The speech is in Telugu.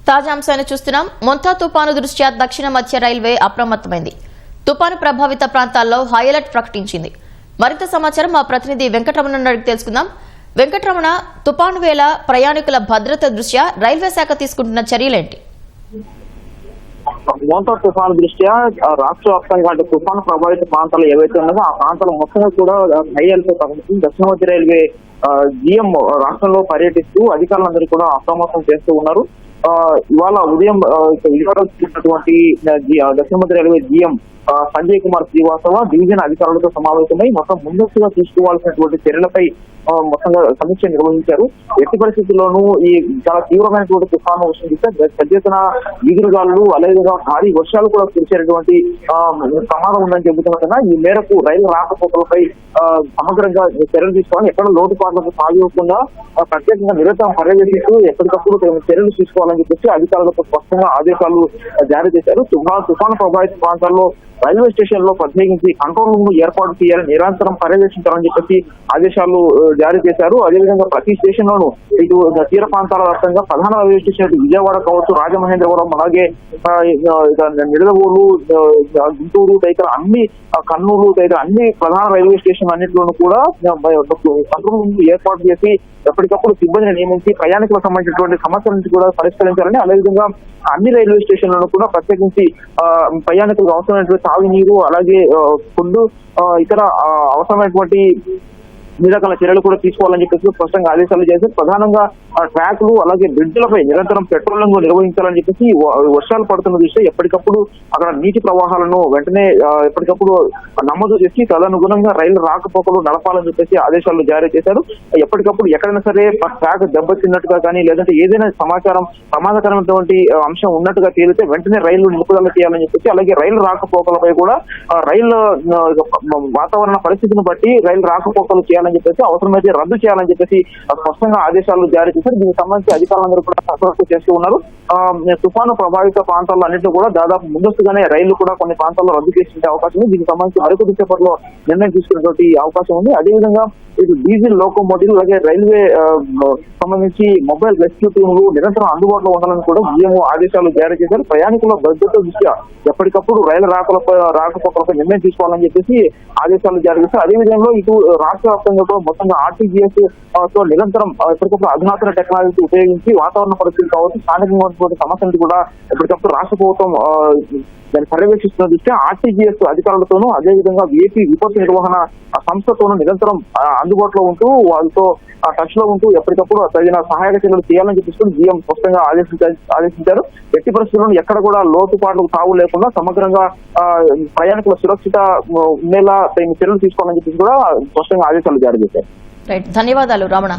తాజా అంశాన్ని చూస్తున్నాం. మొంతా తుపాను దృష్ట్యా దక్షిణ మధ్య రైల్వే అప్రమత్తమైంది. తుపాను ప్రభావిత ప్రాంతాల్లో హై అలర్ట్ ప్రకటించింది. మరింత సమాచారం మా ప్రతినిధి వెంకటరమణ అడిగి తెలుసుకుందాం. వెంకటరమణ, తుపాను వేళ ప్రయాణికుల భద్రత దృష్ట్యా రైల్వే శాఖ తీసుకుంటున్న చర్యలేంటి? మోంతా తుఫాను దృష్ట్యా రాష్ట్ర వ్యాప్తంగా తుఫాను ప్రభావిత ప్రాంతాలు ఏవైతే ఉన్నాయో ఆ ప్రాంతాలు మొత్తంగా కూడా హై అలర్ట్ ప్రకటించింది. దక్షిణ మధ్య రైల్వే జీఎం రాష్ట్రంలో పర్యటిస్తూ అధికారులందరూ కూడా అప్రమత్తం చేస్తూ ఉన్నారు. ఇవాళ ఉదయం విజయవాడలో చూసినటువంటి దక్షిణ మధ్య railway GM Sanjay Kumar Srivastava division అధికారులతో సమావేశమై మొత్తం ముందస్తుగా తీసుకోవాల్సినటువంటి చర్యలపై మొత్తంగా సమీక్ష నిర్వహించారు. ఎట్టి పరిస్థితుల్లోనూ ఈ చాలా తీవ్రమైనటువంటి తుఫాను వస్తుంది. పెద్ద ఎత్తున ఈదురుగాలు అదేవిధంగా భారీ వర్షాలు కూడా కురిసేటువంటి ప్రమాదం ఉందని చెబుతున్నా కదా, ఈ మేరకు రైలు రాకపోకలపై సమగ్రంగా చర్యలు తీసుకోవాలని, ఎక్కడ లోటుపాట్లకు సాగివ్వకుండా ప్రత్యేకంగా నిరంతరం పర్యవేక్షిస్తూ ఎప్పటికప్పుడు చర్యలు తీసుకోవాలని చెప్పేసి అధికారులకు స్పష్టంగా ఆదేశాలు జారీ చేశారు. తుఫాను ప్రభావిత ప్రాంతాల్లో రైల్వే స్టేషన్ లో ప్రత్యేకించి కంట్రోల్ రూమ్ ఏర్పాటు చేయాలని, నిరంతరం పర్యవేక్షించాలని చెప్పేసి ఆదేశాలు జారీ చేశారు. అదేవిధంగా ప్రతి స్టేషన్ లోనూ ఇటు తీర ప్రాంతాల వ్యాప్తంగా ప్రధాన రైల్వే స్టేషన్ విజయవాడ కావచ్చు, రాజమహేంద్రవరం, అలాగే నిడదవోలు, గుంటూరు తదితర అన్ని, కర్నూలు తదితర అన్ని ప్రధాన రైల్వే స్టేషన్ అన్నింటిలోనూ కూడా కంట్రోల్ రూమ్ ఏర్పాటు చేసి ఎప్పటికప్పుడు సిబ్బందిని నియమించి ప్రయాణికులకు సంబంధించినటువంటి సమస్యల నుంచి కూడా పరిష్కరించాలని, అదేవిధంగా అన్ని రైల్వే స్టేషన్లను కూడా ప్రత్యేకించి ప్రయాణికులకు అవసరమైనటువంటి తాగునీరు, అలాగే ఫుడ్, ఇతర అవసరమైనటువంటి అన్ని రకాల చర్యలు కూడా తీసుకోవాలని చెప్పేసి స్పష్టంగా ఆదేశాలు చేశారు. ప్రధానంగా ట్రాక్లు అలాగే బ్రిడ్జ్లపై నిరంతరం పెట్రోలింగ్ నిర్వహించాలని చెప్పేసి వర్షాలు పడుతున్న దృష్ట్యా ఎప్పటికప్పుడు అక్కడ నీటి ప్రవాహాలను వెంటనే ఎప్పటికప్పుడు నమోదు చేసి తదనుగుణంగా రైలు రాకపోకలు నడపాలని చెప్పేసి ఆదేశాలు జారీ చేశారు. ఎప్పటికప్పుడు ఎక్కడైనా సరే ట్రాక్ దెబ్బతిన్నట్టుగా కానీ లేదంటే ఏదైనా సమాచారం ప్రమాదకరమైనటువంటి అంశం ఉన్నట్టుగా తేలితే వెంటనే రైలు నిలుపుదల చేయాలని చెప్పేసి, అలాగే రైలు రాకపోకలపై కూడా రైలు వాతావరణ పరిస్థితిని బట్టి రైలు రాకపోకలు చేయాలని చెప్పేసి, అవసరమైతే రద్దు చేయాలని చెప్పేసి స్పష్టంగా ఆదేశాలు జారీ చేశారు. దీనికి సంబంధించి అధికారులందరూ కూడా కసరత్తు చేస్తూ ఉన్నారు. తుఫాను ప్రభావిత ప్రాంతాల్లో అన్నింటిలో కూడా దాదాపు ముందస్తుగానే రైళ్లు కూడా కొన్ని ప్రాంతాల్లో రద్దు చేసే అవకాశం ఉంది. దీనికి సంబంధించి మరికొద్ది సేపట్లో నిర్ణయం తీసుకునేటువంటి అవకాశం ఉంది. అదేవిధంగా ఇటు డీజిల్ లోకోమోటివ్ అలాగే రైల్వే సంబంధించి మొబైల్ రెస్క్యూ టీములు నిరంతరం అందుబాటులో ఉండాలని కూడా జీఎంఓ ఆదేశాలు జారీ చేశారు. ప్రయాణికుల భద్రత దృష్ట్యా ఎప్పటికప్పుడు రైలు రాకపోకలపై నిర్ణయం తీసుకోవాలని చెప్పేసి ఆదేశాలు జారీ చేశారు. అదేవిధంగా ఇటు రాష్ట్ర వ్యాప్తంగా మొత్తంగా ఆర్టీజీఎస్ తో నిరంతరం ఎప్పటికప్పుడు అధునాతన టెక్నాలజీ ఉపయోగించి వాతావరణ పరిస్థితులు కావచ్చు, స్థానికంగా సమస్యలు కూడా ఎప్పటికప్పుడు రాష్ట్ర ప్రభుత్వం దాన్ని పర్యవేక్షిస్తున్న దృష్ట్యా ఆర్టీజీఎస్ అధికారులతోనూ అదేవిధంగా ఏపీ విపత్తు నిర్వహణ సంస్థతోనూ నిరంతరం అందుబాటులో ఉంటూ వాళ్ళతో టచ్ లో ఉంటూ ఎప్పటికప్పుడు తగిన సహాయక చర్యలు చేయాలని చెప్పేసి జీఎం స్పష్టంగా ఆదేశించారు. ఎట్టి పరిస్థితుల్లో ఎక్కడ కూడా లోటుపాట్లకు తావు లేకుండా సమగ్రంగా ప్రయాణికుల సురక్షిత ఉండేలా తగిన చర్యలు తీసుకోవాలని చెప్పేసి కూడా స్పష్టంగా ఆదేశాలు జారీ చేశారు. ధన్యవాదాలు రమణ.